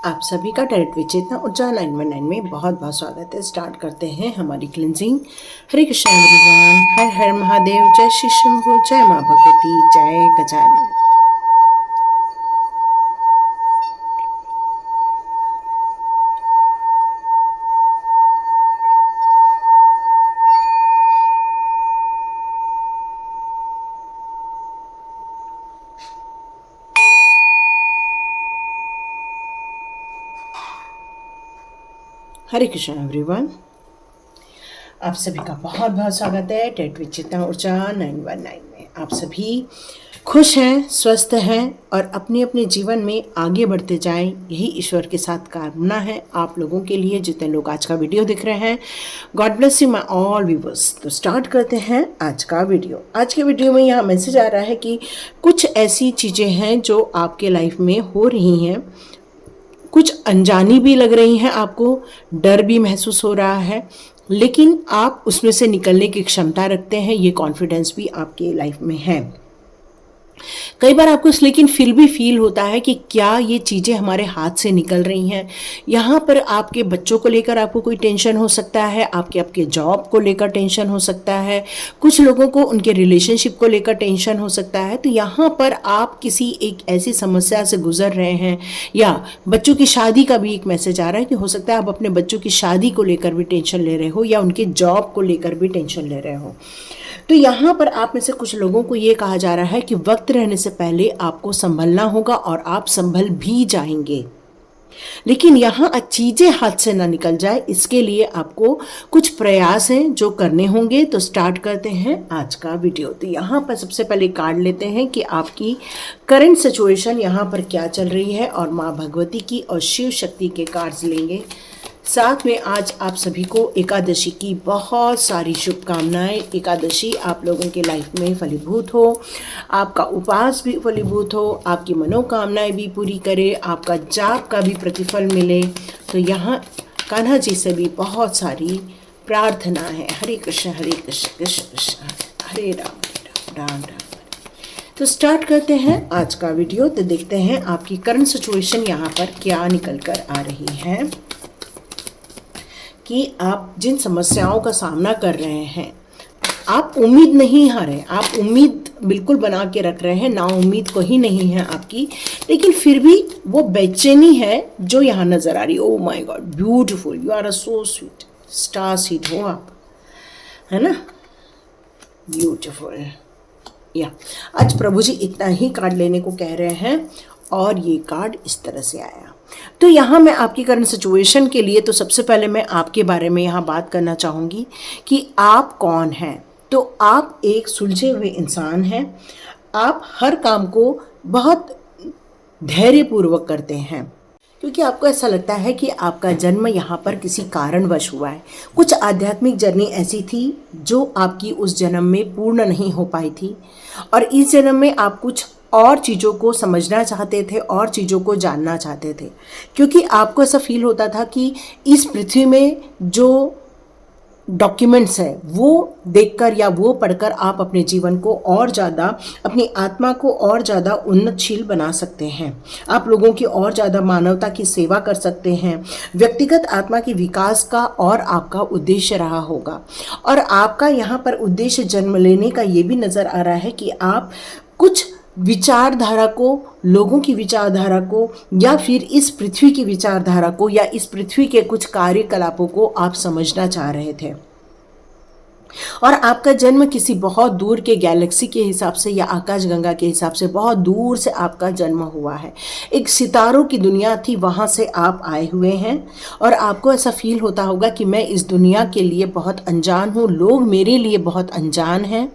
आप सभी का डायरेक्ट विचेतना ऊर्जा 919 में बहुत बहुत स्वागत है। स्टार्ट करते हैं हमारी क्लिनजिंग। हरे कृष्ण एवरीवन, हर हर महादेव, जय श्री शंभू, जय माँ भगवती, जय गजानन। हरे कृष्ण एवरीवन, आप सभी का बहुत बहुत स्वागत है डायरेक्ट विचेतना ऊर्जा 919 में। आप सभी खुश हैं, स्वस्थ हैं और अपने अपने जीवन में आगे बढ़ते जाएं, यही ईश्वर के साथ कामना है आप लोगों के लिए जितने लोग आज का वीडियो देख रहे हैं। God bless you my all viewers. तो स्टार्ट करते हैं आज का वीडियो। आज के वीडियो में यहाँ मैसेज आ रहा है कि कुछ ऐसी चीज़ें हैं जो आपके लाइफ में हो रही हैं, कुछ अनजानी भी लग रही हैं, आपको डर भी महसूस हो रहा है, लेकिन आप उसमें से निकलने की क्षमता रखते हैं। ये कॉन्फिडेंस भी आपके लाइफ में है। कई बार आपको लेकिन फिर भी फील होता है कि क्या ये चीज़ें हमारे हाथ से निकल रही हैं। यहाँ पर आपके बच्चों को लेकर आपको कोई टेंशन हो सकता है, आपके जॉब को लेकर टेंशन हो सकता है, कुछ लोगों को उनके रिलेशनशिप को लेकर टेंशन हो सकता है। तो यहाँ पर आप किसी एक ऐसी समस्या से गुजर रहे हैं, या बच्चों की शादी का भी एक मैसेज आ रहा है कि हो सकता है आप अपने बच्चों की शादी को लेकर भी टेंशन ले रहे हो, या उनके जॉब को लेकर भी टेंशन ले रहे हो। तो यहाँ पर आप में से कुछ लोगों को ये कहा जा रहा है कि वक्त रहने से पहले आपको संभलना होगा और आप संभल भी जाएंगे, लेकिन यहाँ चीज़ें हाथ से ना निकल जाए, इसके लिए आपको कुछ प्रयास हैं जो करने होंगे। तो स्टार्ट करते हैं आज का वीडियो। तो यहाँ पर सबसे पहले कार्ड लेते हैं कि आपकी करंट सिचुएशन यहाँ पर क्या चल रही है, और माँ भगवती की और शिव शक्ति के कार्ड्स लेंगे। साथ में आज आप सभी को एकादशी की बहुत सारी शुभकामनाएं। एकादशी आप लोगों के लाइफ में फलीभूत हो, आपका उपवास भी फलीभूत हो, आपकी मनोकामनाएं भी पूरी करे, आपका जाप का भी प्रतिफल मिले। तो यहाँ कान्हा जी से भी बहुत सारी प्रार्थना है। हरे कृष्ण कृष्ण कृष्ण हरे राम राम राम। तो स्टार्ट करते हैं आज का वीडियो। तो देखते हैं आपकी करंट सिचुएशन यहाँ पर क्या निकल कर आ रही है, कि आप जिन समस्याओं का सामना कर रहे हैं, आप उम्मीद नहीं हारे, आप उम्मीद बिल्कुल बना के रख रहे हैं, ना उम्मीद कोई नहीं है आपकी, लेकिन फिर भी वो बेचैनी है जो यहाँ नज़र आ रही है। Oh my god, beautiful, you are a so sweet, star seed हो आप, है ना, ब्यूटीफुल। या आज प्रभु जी इतना ही कार्ड लेने को कह रहे हैं, और ये कार्ड इस तरह से आया। तो यहाँ मैं आपकी करंट सिचुएशन के लिए, तो सबसे पहले मैं आपके बारे में यहाँ बात करना चाहूँगी कि आप कौन हैं। तो आप एक सुलझे हुए इंसान हैं। आप हर काम को बहुत धैर्यपूर्वक करते हैं, क्योंकि आपको ऐसा लगता है कि आपका जन्म यहाँ पर किसी कारणवश हुआ है। कुछ आध्यात्मिक जर्नी ऐसी थी जो आपकी उस जन्म में पूर्ण नहीं हो पाई थी, और इस जन्म में आप कुछ और चीज़ों को समझना चाहते थे, और चीज़ों को जानना चाहते थे, क्योंकि आपको ऐसा फील होता था कि इस पृथ्वी में जो डॉक्यूमेंट्स है वो देखकर या वो पढ़कर आप अपने जीवन को और ज़्यादा, अपनी आत्मा को और ज़्यादा उन्नतशील बना सकते हैं। आप लोगों की और ज़्यादा मानवता की सेवा कर सकते हैं। व्यक्तिगत आत्मा के विकास का और आपका उद्देश्य रहा होगा, और आपका यहाँ पर उद्देश्य जन्म लेने का ये भी नज़र आ रहा है कि आप कुछ विचारधारा को, लोगों की विचारधारा को, या फिर इस पृथ्वी की विचारधारा को, या इस पृथ्वी के कुछ कार्यकलापों को आप समझना चाह रहे थे। और आपका जन्म किसी बहुत दूर के गैलेक्सी के हिसाब से या आकाशगंगा के हिसाब से बहुत दूर से आपका जन्म हुआ है। एक सितारों की दुनिया थी, वहाँ से आप आए हुए हैं, और आपको ऐसा फील होता होगा कि मैं इस दुनिया के लिए बहुत अनजान हूँ, लोग मेरे लिए बहुत अनजान हैं।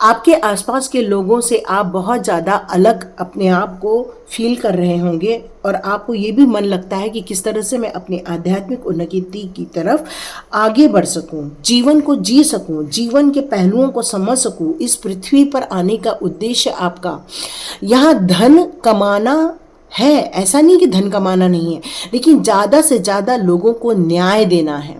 आपके आसपास के लोगों से आप बहुत ज़्यादा अलग अपने आप को फील कर रहे होंगे, और आपको ये भी मन लगता है कि किस तरह से मैं अपनी आध्यात्मिक उन्नति की तरफ आगे बढ़ सकूं, जीवन को जी सकूं, जीवन के पहलुओं को समझ सकूं। इस पृथ्वी पर आने का उद्देश्य आपका यहाँ धन कमाना है, ऐसा नहीं कि धन कमाना नहीं है, लेकिन ज़्यादा से ज़्यादा लोगों को न्याय देना है,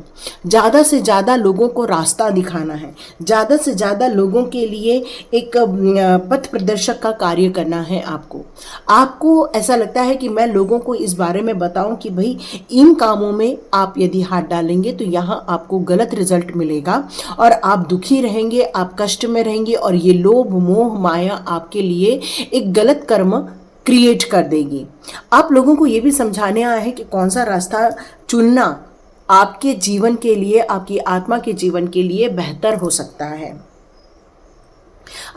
ज़्यादा से ज़्यादा लोगों को रास्ता दिखाना है, ज़्यादा से ज़्यादा लोगों के लिए एक पथ प्रदर्शक का कार्य करना है। आपको ऐसा लगता है कि मैं लोगों को इस बारे में बताऊं कि भाई इन कामों में आप यदि हाथ डालेंगे तो यहाँ आपको गलत रिजल्ट मिलेगा और आप दुखी रहेंगे, आप कष्ट में रहेंगे और ये लोभ मोह माया आपके लिए एक गलत कर्म क्रिएट कर देगी। आप लोगों को ये भी समझाने आया है कि कौन सा रास्ता चुनना आपके जीवन के लिए, आपकी आत्मा के जीवन के लिए बेहतर हो सकता है।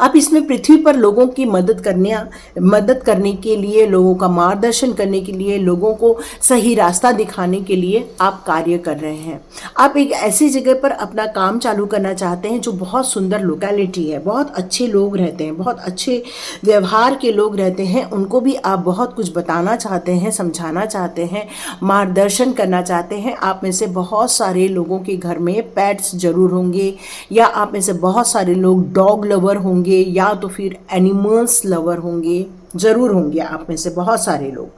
आप इसमें पृथ्वी पर लोगों की मदद करने के लिए, लोगों का मार्गदर्शन करने के लिए, लोगों को सही रास्ता दिखाने के लिए आप कार्य कर रहे हैं। आप एक ऐसी जगह पर अपना काम चालू करना चाहते हैं जो बहुत सुंदर लोकेलिटी है, बहुत अच्छे लोग रहते हैं, बहुत अच्छे व्यवहार के लोग रहते हैं, उनको भी आप बहुत कुछ बताना चाहते हैं, समझाना चाहते हैं, मार्गदर्शन करना चाहते हैं। आप में से बहुत सारे लोगों के घर में पेट्स जरूर होंगे, या आप में से बहुत सारे लोग डॉग लवर होंगे, या तो फिर एनिमल्स लवर होंगे, जरूर होंगे आप में से बहुत सारे लोग,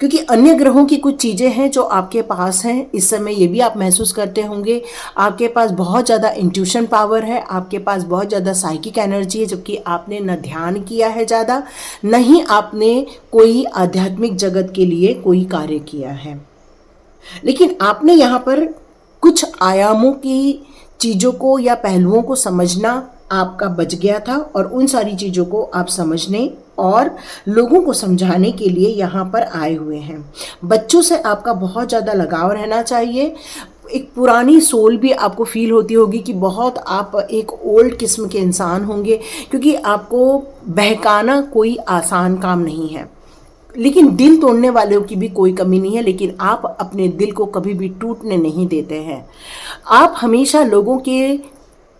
क्योंकि अन्य ग्रहों की कुछ चीज़ें हैं जो आपके पास हैं इस समय। ये भी आप महसूस करते होंगे, आपके पास बहुत ज़्यादा इंट्यूशन पावर है, आपके पास बहुत ज़्यादा साइकिक एनर्जी है, जबकि आपने न ध्यान किया है ज़्यादा, न ही आपने कोई आध्यात्मिक जगत के लिए कोई कार्य किया है। लेकिन आपने यहाँ पर कुछ आयामों की चीज़ों को या पहलुओं को समझना आपका बच गया था, और उन सारी चीज़ों को आप समझने और लोगों को समझाने के लिए यहाँ पर आए हुए हैं। बच्चों से आपका बहुत ज़्यादा लगाव रहना चाहिए। एक पुरानी सोल भी आपको फील होती होगी कि बहुत आप एक ओल्ड किस्म के इंसान होंगे, क्योंकि आपको बहकाना कोई आसान काम नहीं है। लेकिन दिल तोड़ने वालों की भी कोई कमी नहीं है, लेकिन आप अपने दिल को कभी भी टूटने नहीं देते हैं। आप हमेशा लोगों के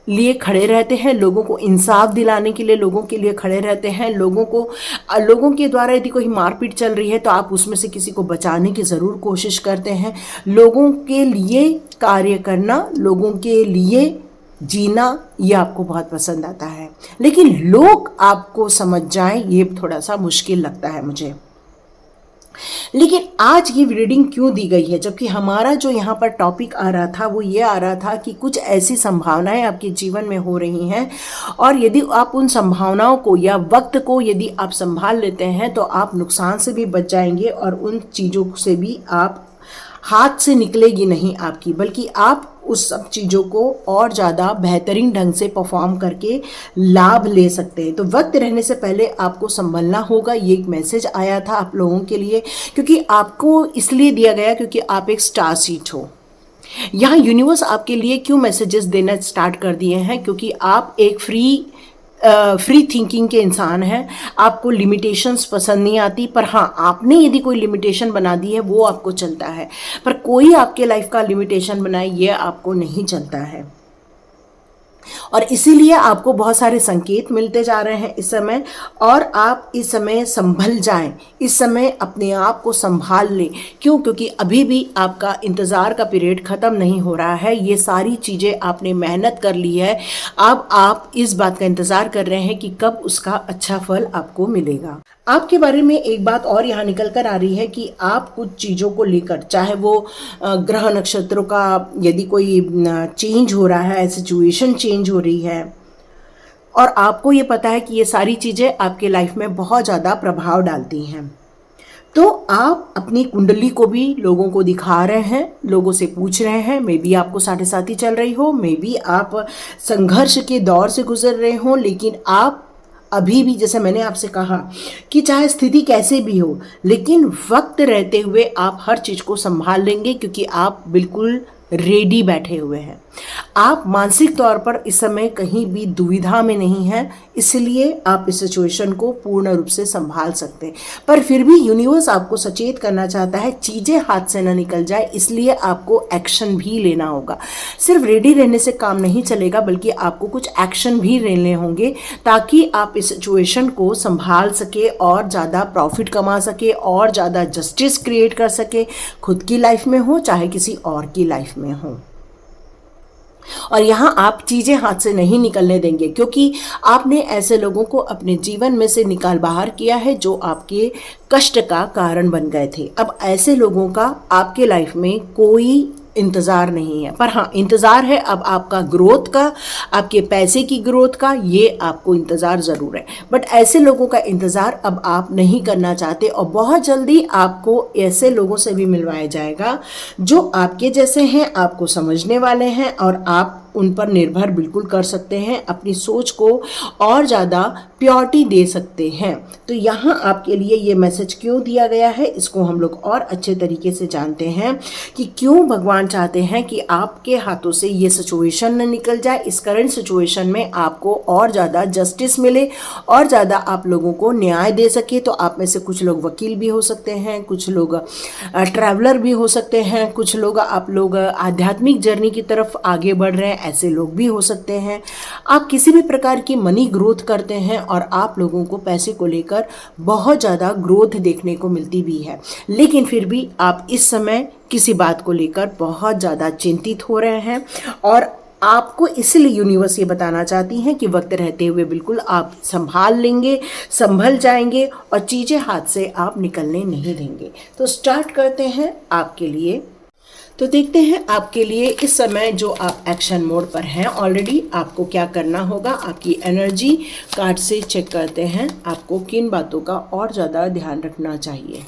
लिए खड़े रहते हैं, लोगों को इंसाफ दिलाने के लिए लोगों के लिए खड़े रहते हैं। लोगों के द्वारा यदि कोई मारपीट चल रही है तो आप उसमें से किसी को बचाने की ज़रूर कोशिश करते हैं। लोगों के लिए कार्य करना, लोगों के लिए जीना, ये आपको बहुत पसंद आता है। लेकिन लोग आपको समझ जाएं ये थोड़ा सा मुश्किल लगता है मुझे। लेकिन आज ये रीडिंग क्यों दी गई है, जबकि हमारा जो यहाँ पर टॉपिक आ रहा था वो ये आ रहा था कि कुछ ऐसी संभावनाएं आपके जीवन में हो रही हैं, और यदि आप उन संभावनाओं को या वक्त को यदि आप संभाल लेते हैं तो आप नुकसान से भी बच जाएंगे, और उन चीज़ों से भी आप हाथ से निकलेगी नहीं आपकी, बल्कि आप उस सब चीज़ों को और ज़्यादा बेहतरीन ढंग से परफॉर्म करके लाभ ले सकते हैं। तो वक्त रहने से पहले आपको संभलना होगा। ये एक मैसेज आया था आप लोगों के लिए, क्योंकि आपको इसलिए दिया गया क्योंकि आप एक स्टार सीड हो। यहाँ यूनिवर्स आपके लिए क्यों मैसेजेस देना स्टार्ट कर दिए हैं, क्योंकि आप एक फ्री थिंकिंग के इंसान हैं। आपको लिमिटेशंस पसंद नहीं आती, पर हाँ, आपने यदि कोई लिमिटेशन बना दी है वो आपको चलता है, पर कोई आपके लाइफ का लिमिटेशन बनाए ये आपको नहीं चलता है। और इसीलिए आपको बहुत सारे संकेत मिलते जा रहे हैं इस समय, और आप इस समय संभल जाएं, इस समय अपने आप को संभाल लें। क्यों? क्योंकि अभी भी आपका इंतज़ार का पीरियड ख़त्म नहीं हो रहा है। ये सारी चीज़ें आपने मेहनत कर ली है, अब आप इस बात का इंतज़ार कर रहे हैं कि कब उसका अच्छा फल आपको मिलेगा। आपके बारे में एक बात और यहाँ निकल कर आ रही है कि आप कुछ चीज़ों को लेकर, चाहे वो ग्रह नक्षत्रों का यदि कोई चेंज हो रहा है, सिचुएशन चेंज हो रही है, और आपको ये पता है कि ये सारी चीज़ें आपके लाइफ में बहुत ज़्यादा प्रभाव डालती हैं, तो आप अपनी कुंडली को भी लोगों को दिखा रहे हैं, लोगों से पूछ रहे हैं। मे बी आपको साढ़े साथी चल रही हो, मे बी आप संघर्ष के दौर से गुजर रहे हो, लेकिन आप अभी भी, जैसे मैंने आपसे कहा कि चाहे स्थिति कैसे भी हो, लेकिन वक्त रहते हुए आप हर चीज़ को संभाल लेंगे, क्योंकि आप बिल्कुल रेडी बैठे हुए हैं। आप मानसिक तौर पर इस समय कहीं भी दुविधा में नहीं हैं, इसलिए आप इस सिचुएशन को पूर्ण रूप से संभाल सकते हैं। पर फिर भी यूनिवर्स आपको सचेत करना चाहता है, चीज़ें हाथ से ना निकल जाए, इसलिए आपको एक्शन भी लेना होगा। सिर्फ रेडी रहने से काम नहीं चलेगा, बल्कि आपको कुछ एक्शन भी लेने होंगे, ताकि आप इस सिचुएशन को संभाल सके और ज़्यादा प्रॉफिट कमा सके और ज़्यादा जस्टिस क्रिएट कर सके, खुद की लाइफ में हो चाहे किसी और की लाइफ में हो। और यहाँ आप चीज़ें हाथ से नहीं निकलने देंगे, क्योंकि आपने ऐसे लोगों को अपने जीवन में से निकाल बाहर किया है जो आपके कष्ट का कारण बन गए थे। अब ऐसे लोगों का आपके लाइफ में कोई इंतज़ार नहीं है, पर हाँ इंतज़ार है अब आपका ग्रोथ का, आपके पैसे की ग्रोथ का, ये आपको इंतज़ार ज़रूर है। बट ऐसे लोगों का इंतज़ार अब आप नहीं करना चाहते, और बहुत जल्दी आपको ऐसे लोगों से भी मिलवाया जाएगा जो आपके जैसे हैं, आपको समझने वाले हैं, और आप उन पर निर्भर बिल्कुल कर सकते हैं, अपनी सोच को और ज़्यादा प्योरिटी दे सकते हैं। तो यहाँ आपके लिए ये मैसेज क्यों दिया गया है, इसको हम लोग और अच्छे तरीके से जानते हैं कि क्यों भगवान चाहते हैं कि आपके हाथों से ये सिचुएशन न निकल जाए, इस करंट सिचुएशन में आपको और ज़्यादा जस्टिस मिले और ज़्यादा आप लोगों को न्याय दे सके। तो आप में से कुछ लोग वकील भी हो सकते हैं, कुछ लोग ट्रैवलर भी हो सकते हैं, कुछ लोग आप लोग आध्यात्मिक जर्नी की तरफ आगे बढ़ रहे हैं, ऐसे लोग भी हो सकते हैं। आप किसी भी प्रकार की मनी ग्रोथ करते हैं और आप लोगों को पैसे को लेकर बहुत ज़्यादा ग्रोथ देखने को मिलती भी है, लेकिन फिर भी आप इस समय किसी बात को लेकर बहुत ज़्यादा चिंतित हो रहे हैं, और आपको इसलिए यूनिवर्स ये बताना चाहती हैं कि वक्त रहते हुए बिल्कुल आप संभाल लेंगे, संभल जाएंगे, और चीज़ें हाथ से आप निकलने नहीं देंगे। तो स्टार्ट करते हैं आपके लिए। तो देखते हैं आपके लिए इस समय जो आप एक्शन मोड पर हैं ऑलरेडी, आपको क्या करना होगा। आपकी एनर्जी कार्ड से चेक करते हैं आपको किन बातों का और ज़्यादा ध्यान रखना चाहिए।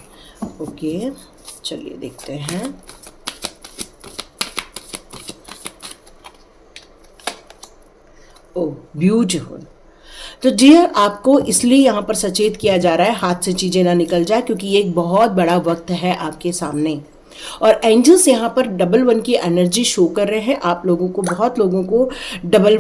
ओके, चलिए देखते हैं। Oh beautiful. तो डियर, आपको इसलिए यहाँ पर सचेत किया जा रहा है हाथ से चीज़ें ना निकल जाए, क्योंकि ये एक बहुत बड़ा वक्त है आपके सामने, और एंजल्स यहाँ पर डबल वन की एनर्जी शो कर रहे हैं आप लोगों को। बहुत लोगों को डबल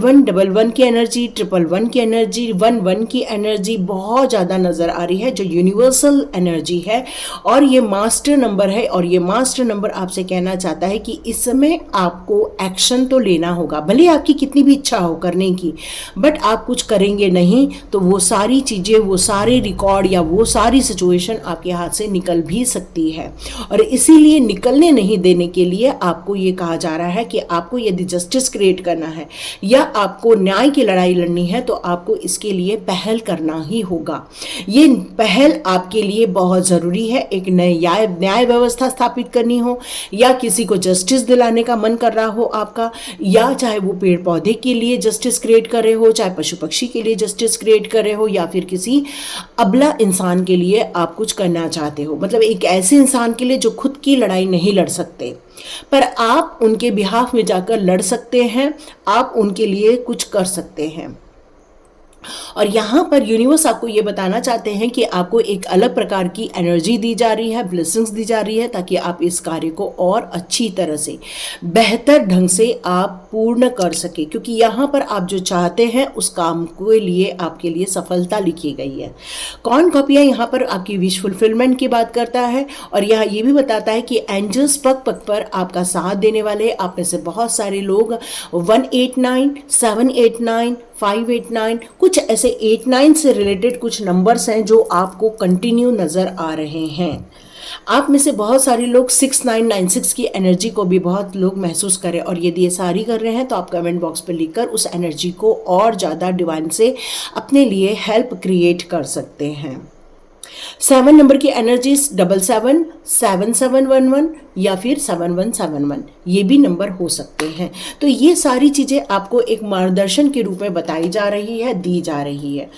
वन की एनर्जी, ट्रिपल वन की एनर्जी, वन की एनर्जी बहुत ज़्यादा नज़र आ रही है, जो यूनिवर्सल एनर्जी है, और ये मास्टर नंबर है। और ये मास्टर नंबर आपसे कहना चाहता है कि इस समय आपको एक्शन तो लेना होगा, भले आपकी कितनी भी इच्छा हो करने की, बट आप कुछ करेंगे नहीं तो वो सारी चीज़ें, वो सारे रिकॉर्ड या वो सारी सिचुएशन आपके हाथ से निकल भी सकती है। और इसीलिए निकलने नहीं देने के लिए आपको ये कहा जा रहा है कि आपको यदि जस्टिस क्रिएट करना है या आपको न्याय की लड़ाई लड़नी है, तो आपको इसके लिए पहल करना ही होगा। ये पहल आपके लिए बहुत ज़रूरी है। एक न्याय व्यवस्था स्थापित करनी हो, या किसी को जस्टिस दिलाने का मन कर रहा हो आपका, या चाहे वो पेड़ पौधे के लिए जस्टिस क्रिएट कर रहे हो, चाहे पशु पक्षी के लिए जस्टिस क्रिएट कर रहे हो, या फिर किसी अबला इंसान के लिए आप कुछ करना चाहते हो, मतलब एक ऐसे इंसान के लिए जो खुद की लड़ाई नहीं लड़ सकते, पर आप उनके बिहाफ में जाकर लड़ सकते हैं, आप उनके लिए कुछ कर सकते हैं। और यहाँ पर यूनिवर्स आपको ये बताना चाहते हैं कि आपको एक अलग प्रकार की एनर्जी दी जा रही है, ब्लेसिंग्स दी जा रही है, ताकि आप इस कार्य को और अच्छी तरह से, बेहतर ढंग से आप पूर्ण कर सके, क्योंकि यहाँ पर आप जो चाहते हैं उस काम के लिए आपके लिए सफलता लिखी गई है। कौन कॉपियाँ यहाँ पर आपकी विश फुलफिलमेंट की बात करता है, और यहाँ ये भी बताता है कि एंजल्स पग पग पर आपका साथ देने वाले। आप में से बहुत सारे लोग 189, 789, 589, कुछ ऐसे 89 से रिलेटेड कुछ नंबर्स हैं जो आपको कंटिन्यू नज़र आ रहे हैं। आप में से बहुत सारे लोग 6996 की एनर्जी को भी बहुत लोग महसूस करें, और यदि ये सारी कर रहे हैं तो आप कमेंट बॉक्स पर लिखकर उस एनर्जी को और ज़्यादा डिवाइन से अपने लिए हेल्प क्रिएट कर सकते हैं। 7 नंबर की एनर्जी 77, 7711 या फिर 7171, ये भी नंबर हो सकते हैं। तो ये सारी चीज़ें आपको एक मार्गदर्शन के रूप में बताई जा रही है, दी जा रही है।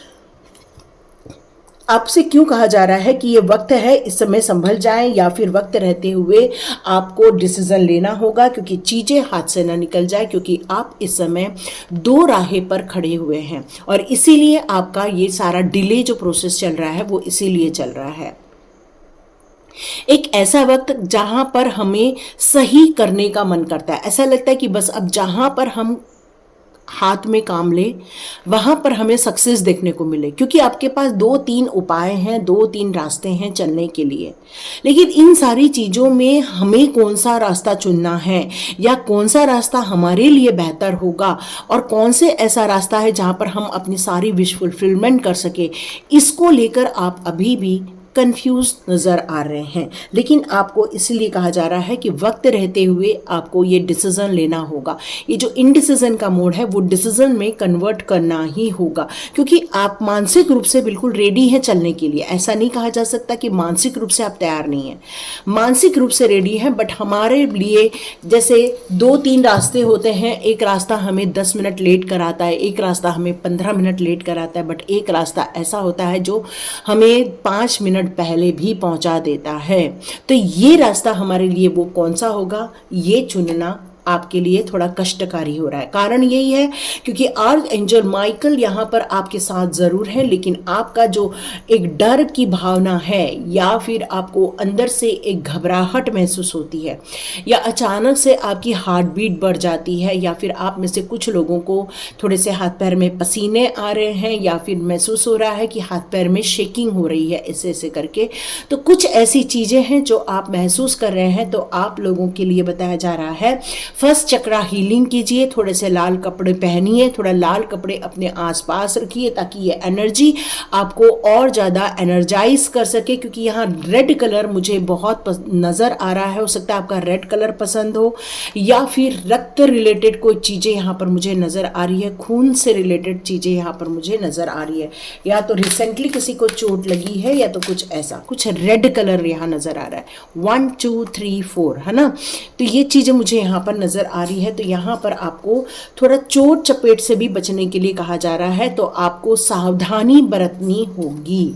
आपसे क्यों कहा जा रहा है कि ये वक्त है, इस समय संभल जाएं, या फिर वक्त रहते हुए आपको डिसीजन लेना होगा, क्योंकि चीज़ें हाथ से ना निकल जाए, क्योंकि आप इस समय दो राहें पर खड़े हुए हैं, और इसीलिए आपका ये सारा डिले जो प्रोसेस चल रहा है वो इसीलिए चल रहा है। एक ऐसा वक्त जहां पर हमें सही करने का मन करता है, ऐसा लगता है कि बस अब जहां पर हम हाथ में काम ले वहां पर हमें सक्सेस देखने को मिले, क्योंकि आपके पास 2-3 उपाय हैं, 2-3 रास्ते हैं चलने के लिए। लेकिन इन सारी चीज़ों में हमें कौन सा रास्ता चुनना है, या कौन सा रास्ता हमारे लिए बेहतर होगा, और कौन से ऐसा रास्ता है जहां पर हम अपनी सारी विश फुलफिलमेंट कर सके, इसको लेकर आप अभी भी कंफ्यूज नज़र आ रहे हैं। लेकिन आपको इसलिए कहा जा रहा है कि वक्त रहते हुए आपको ये डिसीज़न लेना होगा। ये जो इनडिसीजन का मोड है वो डिसीज़न में कन्वर्ट करना ही होगा, क्योंकि आप मानसिक रूप से बिल्कुल रेडी हैं चलने के लिए। ऐसा नहीं कहा जा सकता कि मानसिक रूप से आप तैयार नहीं हैं, मानसिक रूप से रेडी हैं। बट हमारे लिए जैसे 2-3 रास्ते होते हैं, एक रास्ता हमें 10 मिनट लेट कराता है, एक रास्ता हमें 15 मिनट लेट कराता है, बट एक रास्ता ऐसा होता है जो हमें 5 मिनट पहले भी पहुंचा देता है। तो ये रास्ता हमारे लिए वो कौन सा होगा, ये चुनना आपके लिए थोड़ा कष्टकारी हो रहा है। कारण यही है क्योंकि आर्च एंजल माइकल यहाँ पर आपके साथ ज़रूर है, लेकिन आपका जो एक डर की भावना है या फिर आपको अंदर से एक घबराहट महसूस होती है या अचानक से आपकी हार्ट बीट बढ़ जाती है, या फिर आप में से कुछ लोगों को थोड़े से हाथ पैर में पसीने आ रहे हैं, या फिर महसूस हो रहा है कि हाथ पैर में शेकिंग हो रही है ऐसे ऐसे करके, तो कुछ ऐसी चीज़ें हैं जो आप महसूस कर रहे हैं। तो आप लोगों के लिए बताया जा रहा है फर्स्ट चक्रा हीलिंग कीजिए, थोड़े से लाल कपड़े पहनिए, थोड़ा लाल कपड़े अपने आसपास रखिए ताकि ये एनर्जी आपको और ज़्यादा एनर्जाइज कर सके। क्योंकि यहाँ रेड कलर मुझे बहुत नज़र आ रहा है, हो सकता है आपका रेड कलर पसंद हो, या फिर रक्त रिलेटेड कोई चीज़ें यहाँ पर मुझे नज़र आ रही है, खून से रिलेटेड चीज़ें यहाँ पर मुझे नज़र आ रही है, या तो रिसेंटली किसी को चोट लगी है या तो कुछ ऐसा, कुछ रेड कलर यहाँ नज़र आ रहा है। 1 2 3 4 है ना, तो ये चीज़ें मुझे यहाँ पर नज़र आ रही है। तो यहाँ पर आपको थोड़ा चोट चपेट से भी बचने के लिए कहा जा रहा है, तो आपको सावधानी बरतनी होगी।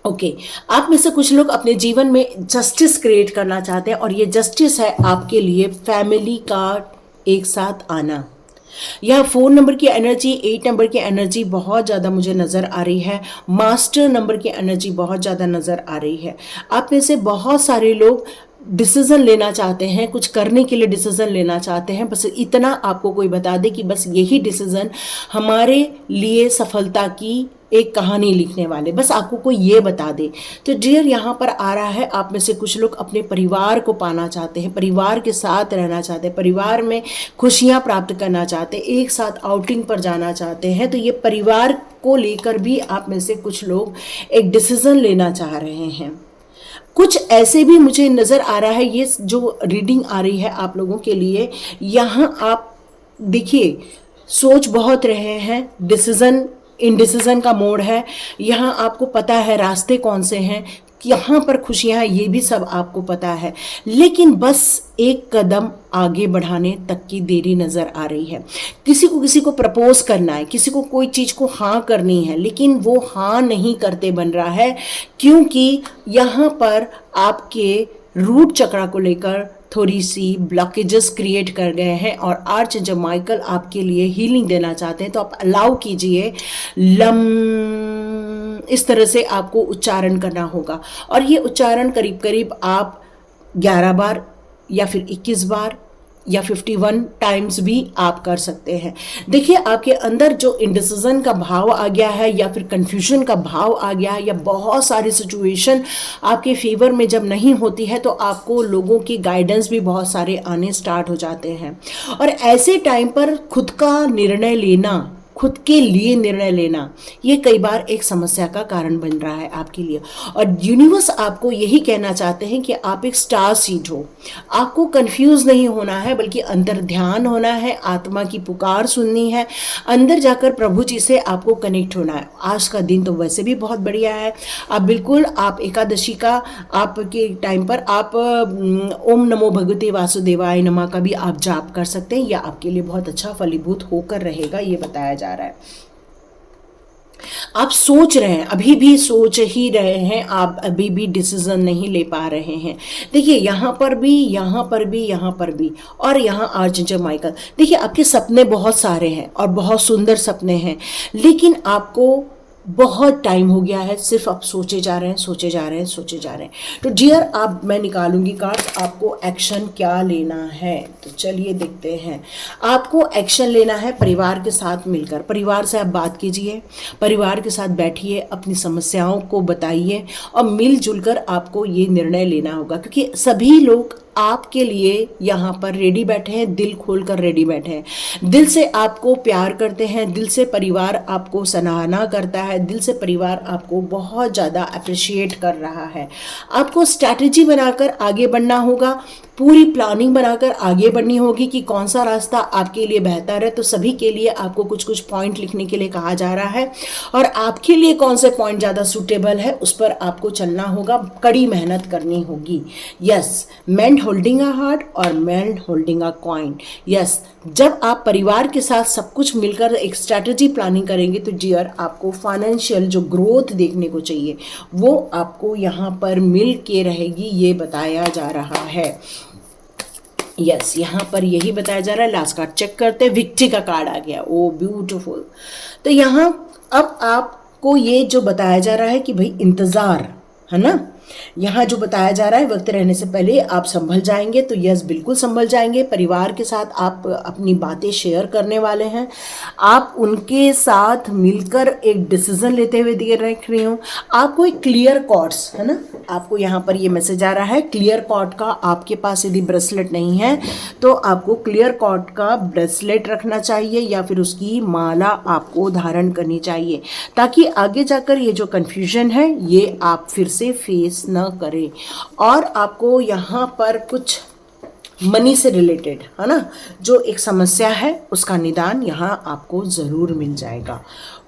ओके, आप में से कुछ लोग अपने जीवन में जस्टिस क्रिएट करना चाहते हैं, और ये जस्टिस है आपके लिए फैमिली का एक साथ आना। यह 4 नंबर की एनर्जी, 8 नंबर की एनर्जी बहुत ज़्यादा मुझे नज़र आ रही है, मास्टर नंबर की एनर्जी बहुत ज़्यादा नज़र आ रही है। आप में से बहुत सारे लोग डिसीज़न लेना चाहते हैं, कुछ करने के लिए डिसीज़न लेना चाहते हैं, बस इतना आपको कोई बता दे कि बस यही डिसीज़न हमारे लिए सफलता की एक कहानी लिखने वाले, बस आपको कोई ये बता दे। तो डियर यहाँ पर आ रहा है आप में से कुछ लोग अपने परिवार को पाना चाहते हैं, परिवार के साथ रहना चाहते हैं, परिवार में खुशियाँ प्राप्त करना चाहते हैं, एक साथ आउटिंग पर जाना चाहते हैं। तो ये परिवार को लेकर भी आप में से कुछ लोग एक डिसीज़न लेना चाह रहे हैं। कुछ ऐसे भी मुझे नज़र आ रहा है, ये जो रीडिंग आ रही है आप लोगों के लिए, यहाँ आप देखिए सोच बहुत रहे हैं, डिसीज़न इनडिसीजन का मोड है, यहाँ आपको पता है रास्ते कौन से हैं, यहाँ पर खुशियाँ ये भी सब आपको पता है, लेकिन बस एक कदम आगे बढ़ाने तक की देरी नज़र आ रही है। किसी को प्रपोज करना है, किसी को कोई चीज़ को हाँ करनी है, लेकिन वो हाँ नहीं करते बन रहा है, क्योंकि यहाँ पर आपके रूट चक्रा को लेकर थोड़ी सी ब्लॉकेजेस क्रिएट कर गए हैं, और आर्च एंजल माइकल आपके लिए हीलिंग देना चाहते हैं। तो आप अलाउ कीजिए, लम इस तरह से आपको उच्चारण करना होगा, और ये उच्चारण करीब करीब आप 11 बार या फिर 21 बार या 51 टाइम्स भी आप कर सकते हैं। देखिए आपके अंदर जो इंडिसीजन का भाव आ गया है या फिर कंफ्यूजन का भाव आ गया है, या बहुत सारी सिचुएशन आपके फेवर में जब नहीं होती है, तो आपको लोगों की गाइडेंस भी बहुत सारे आने स्टार्ट हो जाते हैं, और ऐसे टाइम पर खुद का निर्णय लेना, खुद के लिए निर्णय लेना, ये कई बार एक समस्या का कारण बन रहा है आपके लिए। और यूनिवर्स आपको यही कहना चाहते हैं कि आप एक स्टार सीड हो, आपको कंफ्यूज नहीं होना है, बल्कि अंदर ध्यान होना है, आत्मा की पुकार सुननी है, अंदर जाकर प्रभु जी से आपको कनेक्ट होना है। आज का दिन तो वैसे भी बहुत बढ़िया है, आप बिल्कुल आप एकादशी का आपके टाइम पर आप ओम नमो भगवते वासुदेवाय नमः का भी आप जाप कर सकते हैं, या आपके लिए बहुत अच्छा फलीभूत होकर रहेगा, ये बताया जा रहा है। आप सोच रहे हैं, अभी भी सोच ही रहे हैं, आप अभी भी डिसीजन नहीं ले पा रहे हैं। देखिए यहाँ पर भी, यहाँ पर भी, यहाँ पर भी, और यहाँ आर्च एंजल माइकल। देखिए आपके सपने बहुत सारे हैं और बहुत सुंदर सपने हैं, लेकिन आपको बहुत टाइम हो गया है, सिर्फ आप सोचे जा रहे हैं, सोचे जा रहे हैं, सोचे जा रहे हैं। तो डियर आप, मैं निकालूंगी कार्ड्स, आपको एक्शन क्या लेना है। तो चलिए देखते हैं। आपको एक्शन लेना है परिवार के साथ मिलकर, परिवार से आप बात कीजिए, परिवार के साथ बैठिए, अपनी समस्याओं को बताइए, और मिलजुल कर आपको ये निर्णय लेना होगा, क्योंकि सभी लोग आपके लिए यहाँ पर रेडी बैठे हैं, दिल खोलकर रेडी बैठे हैं। दिल से आपको प्यार करते हैं, दिल से परिवार आपको सराहना करता है, दिल से परिवार आपको बहुत ज़्यादा अप्रिशिएट कर रहा है। आपको स्ट्रैटेजी बनाकर आगे बढ़ना होगा, पूरी प्लानिंग बनाकर आगे बढ़नी होगी कि कौन सा रास्ता आपके लिए बेहतर है। तो सभी के लिए आपको कुछ कुछ पॉइंट लिखने के लिए कहा जा रहा है और आपके लिए कौन से पॉइंट ज़्यादा सूटेबल है उस पर आपको चलना होगा, कड़ी मेहनत करनी होगी। Yes, man holding a heart और man holding a coin. Yes, जब आप परिवार के साथ सब कुछ मिलकर एक स्ट्रैटेजी प्लानिंग करेंगे तो डियर आपको फाइनेंशियल जो ग्रोथ देखने को चाहिए वो आपको यहाँ पर मिल के रहेगी, ये बताया जा रहा है। यस, यहाँ पर यही बताया जा रहा है। लास्ट कार्ड चेक करते हैं, विक्ट्री का कार्ड आ गया। ओ ब्यूटीफुल। तो यहाँ अब आपको ये जो बताया जा रहा है कि भाई इंतज़ार है ना, यहाँ जो बताया जा रहा है वक्त रहने से पहले आप संभल जाएंगे। तो यस, बिल्कुल संभल जाएंगे। परिवार के साथ आप अपनी बातें शेयर करने वाले हैं, आप उनके साथ मिलकर एक डिसीजन लेते हुए देख रही हूँ। आपको एक क्लियर कॉर्ड्स है ना, आपको यहाँ पर ये मैसेज आ रहा है क्लियर कॉर्ड का। आपके पास यदि ब्रेसलेट नहीं है तो आपको क्लियर कॉर्ड का ब्रेसलेट रखना चाहिए या फिर उसकी माला आपको धारण करनी चाहिए, ताकि आगे जाकर ये जो कन्फ्यूजन है ये आप फिर से फेस न करें। और आपको यहाँ पर कुछ मनी से रिलेटेड है ना, जो एक समस्या है उसका निदान यहाँ आपको ज़रूर मिल जाएगा।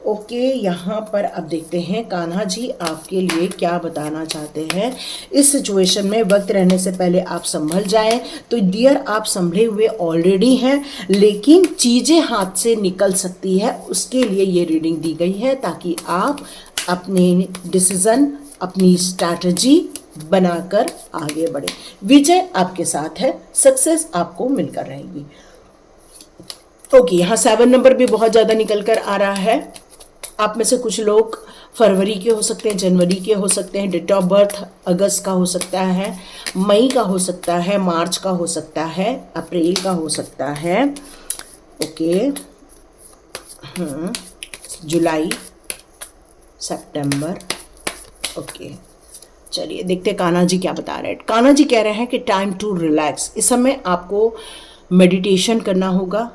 ओके, यहाँ पर अब देखते हैं कान्हा जी आपके लिए क्या बताना चाहते हैं इस सिचुएशन में। वक्त रहने से पहले आप संभल जाएं। तो डियर आप संभले हुए ऑलरेडी हैं, लेकिन चीज़ें हाथ से निकल सकती है, उसके लिए ये रीडिंग दी गई है ताकि आप अपने डिसीज़न, अपनी स्ट्रैटेजी बनाकर आगे बढ़े। विजय आपके साथ है, सक्सेस आपको मिलकर रहेगी। ओके, यहाँ 7 नंबर भी बहुत ज़्यादा निकल कर आ रहा है। आप में से कुछ लोग फरवरी के हो सकते हैं, जनवरी के हो सकते हैं, डेट ऑफ बर्थ अगस्त का हो सकता है, मई का हो सकता है, मार्च का हो सकता है, अप्रैल का हो सकता है। ओके, जुलाई, सितंबर। ओके, चलिए देखते हैं कान्हा जी क्या बता रहे हैं। कान्हा जी कह रहे हैं कि टाइम टू रिलैक्स। इस समय आपको मेडिटेशन करना होगा,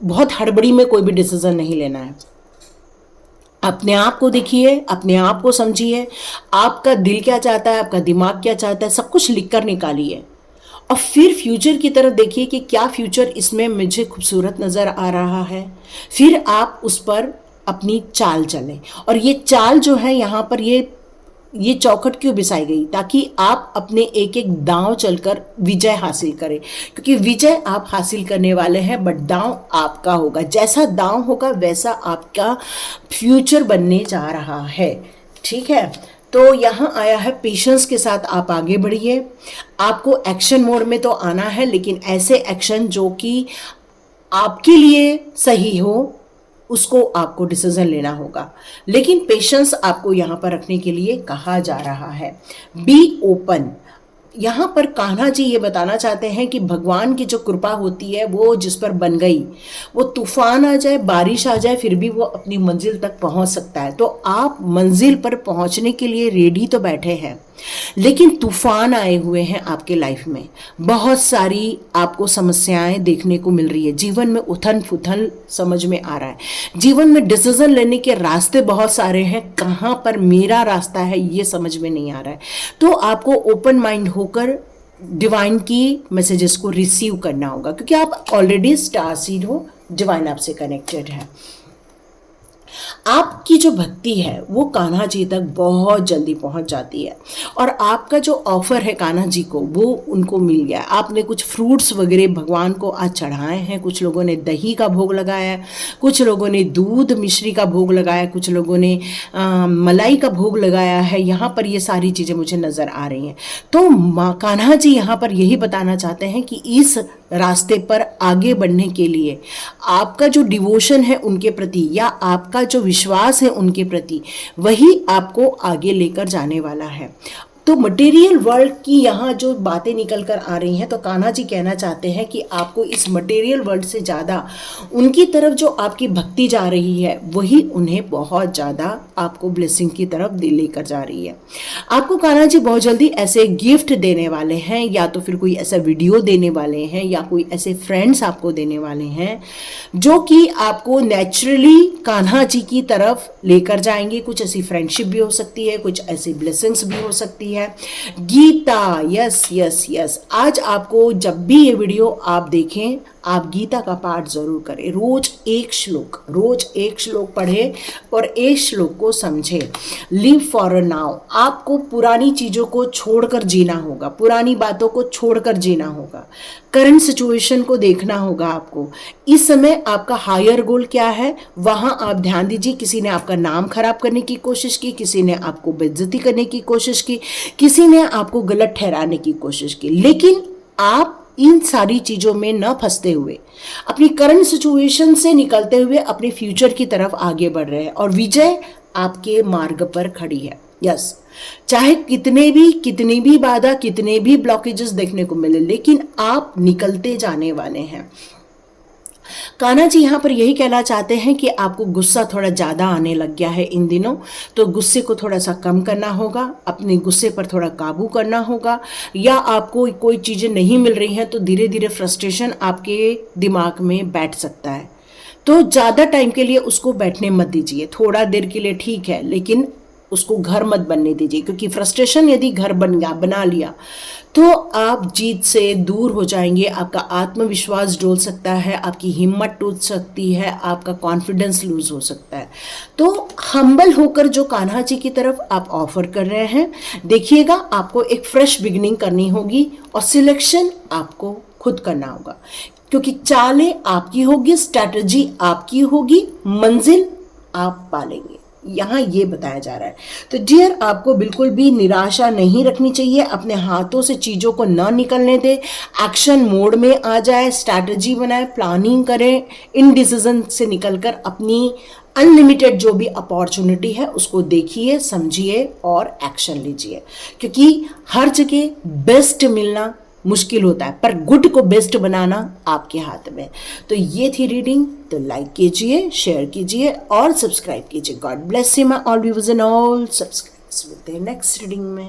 बहुत हड़बड़ी में कोई भी डिसीजन नहीं लेना है। अपने आप को देखिए, अपने आप को समझिए, आपका दिल क्या चाहता है, आपका दिमाग क्या चाहता है, सब कुछ लिख कर निकालिए और फिर फ्यूचर की तरफ देखिए कि क्या फ्यूचर इसमें मुझे खूबसूरत नज़र आ रहा है। फिर आप उस पर अपनी चाल चलें। और ये चाल जो है यहाँ पर ये चौखट क्यों बिछाई गई, ताकि आप अपने एक एक दांव चलकर विजय हासिल करें, क्योंकि विजय आप हासिल करने वाले हैं, बट दांव आपका होगा। जैसा दांव होगा वैसा आपका फ्यूचर बनने जा रहा है। ठीक है, तो यहाँ आया है पेशेंस के साथ आप आगे बढ़िए। आपको एक्शन मोड में तो आना है, लेकिन ऐसे एक्शन जो कि आपके लिए सही हो उसको आपको डिसीजन लेना होगा, लेकिन पेशेंस आपको यहाँ पर रखने के लिए कहा जा रहा है। Be open. यहाँ पर कान्हा जी ये बताना चाहते हैं कि भगवान की जो कृपा होती है वो जिस पर बन गई, वो तूफान आ जाए, बारिश आ जाए, फिर भी वो अपनी मंजिल तक पहुँच सकता है। तो आप मंजिल पर पहुँचने के लिए रेडी तो बैठे हैं, लेकिन तूफान आए हुए हैं आपके लाइफ में। बहुत सारी आपको समस्याएं देखने को मिल रही है, जीवन में उथल पुथल समझ में आ रहा है, जीवन में डिसीजन लेने के रास्ते बहुत सारे हैं, कहाँ पर मेरा रास्ता है ये समझ में नहीं आ रहा है। तो आपको ओपन माइंड होकर डिवाइन की मैसेजेस को रिसीव करना होगा, क्योंकि आप ऑलरेडी स्टार सीड हो, डिवाइन आपसे कनेक्टेड है। आपकी जो भक्ति है वो कान्हा जी तक बहुत जल्दी पहुंच जाती है, और आपका जो ऑफर है कान्हा जी को वो उनको मिल गया। आपने कुछ फ्रूट्स वगैरह भगवान को आज चढ़ाए हैं, कुछ लोगों ने दही का भोग लगाया है, कुछ लोगों ने दूध मिश्री का भोग लगाया, कुछ लोगों ने मलाई का भोग लगाया है। यहाँ पर ये सारी चीज़ें मुझे नज़र आ रही हैं। तो माँ कान्हा जी यहाँ पर यही बताना चाहते हैं कि इस रास्ते पर आगे बढ़ने के लिए आपका जो डिवोशन है उनके प्रति, या आपका जो विश्वास है उनके प्रति, वही आपको आगे लेकर जाने वाला है। तो मटेरियल वर्ल्ड की यहाँ जो बातें निकल कर आ रही हैं, तो कान्हा जी कहना चाहते हैं कि आपको इस मटेरियल वर्ल्ड से ज़्यादा उनकी तरफ जो आपकी भक्ति जा रही है वही उन्हें बहुत ज़्यादा आपको ब्लेसिंग की तरफ लेकर जा रही है। आपको कान्हा जी बहुत जल्दी ऐसे गिफ्ट देने वाले हैं, या तो फिर कोई ऐसा वीडियो देने वाले हैं, या कोई ऐसे फ्रेंड्स आपको देने वाले हैं जो कि आपको नेचुरली कान्हा जी की तरफ लेकर जाएंगे। कुछ ऐसी फ्रेंडशिप भी हो सकती है, कुछ ऐसी ब्लेसिंग्स भी हो सकती है। गीता, यस यस यस, आज आपको जब भी ये वीडियो आप देखें, आप गीता का पाठ जरूर करें। रोज एक श्लोक पढ़े और एक श्लोक को समझे। लिव फॉर अ नाउ, आपको पुरानी चीजों को छोड़कर जीना होगा, पुरानी बातों को छोड़कर जीना होगा, करंट सिचुएशन को देखना होगा आपको। इस समय आपका हायर गोल क्या है, वहां आप ध्यान दीजिए। किसी ने आपका नाम खराब करने की कोशिश की, किसी ने आपको बेइज्जती करने की कोशिश की, किसी ने आपको गलत ठहराने की कोशिश की, लेकिन आप इन सारी चीजों में न फंसते हुए, अपनी करंट सिचुएशन से निकलते हुए अपने फ्यूचर की तरफ आगे बढ़ रहे हैं और विजय आपके मार्ग पर खड़ी है। यस, चाहे कितनी भी बाधा, कितने भी ब्लॉकेजेस देखने को मिले, लेकिन आप निकलते जाने वाले हैं। कान्हा जी यहाँ पर यही कहना चाहते हैं कि आपको गुस्सा थोड़ा ज़्यादा आने लग गया है इन दिनों, तो गुस्से को थोड़ा सा कम करना होगा, अपने गुस्से पर थोड़ा काबू करना होगा। या आपको कोई चीज़ें नहीं मिल रही हैं तो धीरे धीरे फ्रस्ट्रेशन आपके दिमाग में बैठ सकता है, तो ज़्यादा टाइम के लिए उसको बैठने मत दीजिए। थोड़ा देर के लिए ठीक है, लेकिन उसको घर मत बनने दीजिए, क्योंकि फ्रस्ट्रेशन यदि घर बना लिया तो आप जीत से दूर हो जाएंगे। आपका आत्मविश्वास डोल सकता है, आपकी हिम्मत टूट सकती है, आपका कॉन्फिडेंस लूज हो सकता है। तो हम्बल होकर जो कान्हा जी की तरफ आप ऑफर कर रहे हैं, देखिएगा आपको एक फ्रेश बिगिनिंग करनी होगी और सिलेक्शन आपको खुद करना होगा, क्योंकि चालें आपकी होगी, स्ट्रैटेजी आपकी होगी, मंजिल आप पालेंगे, यहाँ ये बताया जा रहा है। तो डियर, आपको बिल्कुल भी निराशा नहीं रखनी चाहिए, अपने हाथों से चीज़ों को ना निकलने दे, एक्शन मोड में आ जाए, स्ट्रैटेजी बनाए, प्लानिंग करें, इनडिसीजन से निकलकर अपनी अनलिमिटेड जो भी अपॉर्चुनिटी है उसको देखिए, समझिए और एक्शन लीजिए, क्योंकि हर जगह बेस्ट मिलना मुश्किल होता है, पर गुड को बेस्ट बनाना आपके हाथ में। तो ये थी रीडिंग, तो लाइक कीजिए, शेयर कीजिए और सब्सक्राइब कीजिए। God bless you my all viewers and all subscribers. मिलते हैं नेक्स्ट रीडिंग में।